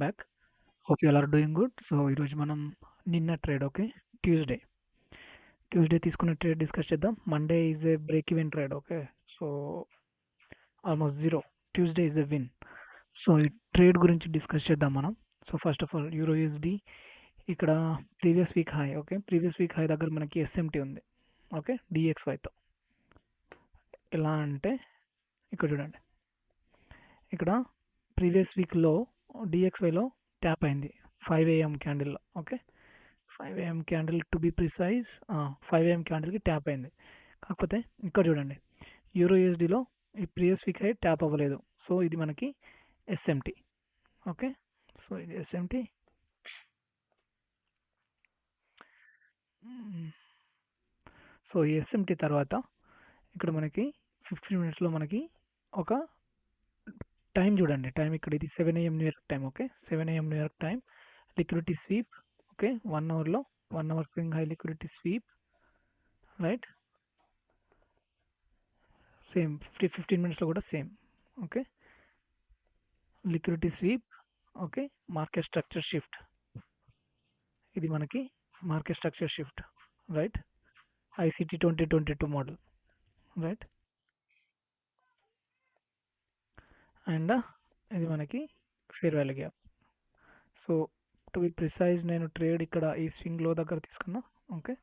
Back. Hope you all are doing good. So ఈరోజు మనం నిన్న ట్రేడ్ ఓకే ట్యూస్డే ట్యూస్డే తీసుకున్న ట్రేడ్ డిస్కస్ చేద్దాం. Monday is a break even trade okay. So almost zero. Tuesday is a win. So ఈ trade గురించి discuss చేద్దాం మనం. So first of all euro USD ఇక్కడ previous week high okay. Previous week high దగ్గర మనకి SMT ఉంది okay డిఎక్స్వైతో. ఎలా అంటే ఇక్కడ చూడండి, ఇక్కడ ప్రీవియస్ వీక్లో డిఎక్స్వైలో ట్యాప్ అయింది 5 AM క్యాండిల్లో okay. 5 AM candle to be precise. 5 AM క్యాండిల్కి ట్యాప్ అయింది. కాకపోతే ఇక్కడ చూడండి, యూరో యూఎస్డిలో ఈ ప్రీవియస్ వీక్ హై ట్యాప్ అవ్వలేదు. సో ఇది మనకి ఎస్ఎంటీ ఓకే. సో ఇది ఎస్ఎంటీ. సో ఈ ఎస్ఎంటీ తర్వాత ఇక్కడ మనకి 15 మినిట్స్లో మనకి ఒక టైం చూడండి. టైం ఇక్కడ ఇది 7 AM New York time okay. 7 AM New York time liquidity sweep okay. 1 అవర్లో 1 hour swing high liquidity sweep right. Same 15 మినిట్స్లో కూడా same okay. Liquidity sweep okay. Market structure shift, ఇది మనకి market structure shift right. ICT 2022 model right. And ఇది మనకి fair value gap. So to be precise నేను trade ఇక్కడ ఈ swing లో దగ్గర తీసుకున్నా ఓకే.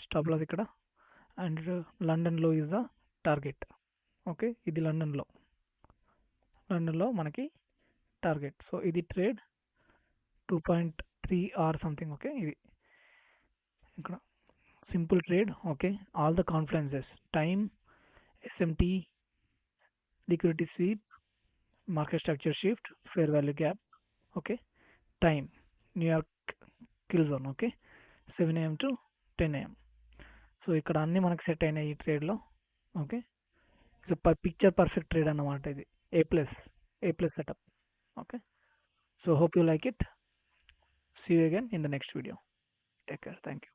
స్టాప్ లాస్ ఇక్కడ అండ్ లండన్లో ఈజ్ ద టార్గెట్ ఓకే. ఇది లండన్లో మనకి టార్గెట్. సో ఇది ట్రేడ్ 2.3 ఆర్ సంథింగ్ ఓకే. ఇది ఇక్కడ simple trade okay. All the confluences time, SMT, liquidity sweep, market structure shift, fair value gap okay. Time New York kill zone okay. 7 AM to 10 AM. So ఇక్కడ అన్నీ మనకి set అయినాయి ఈ ట్రేడ్లో okay. So picture perfect trade అన్నమాట ఇది. A plus setup okay. So hope you like it. See you again in the next video. Take care. Thank you.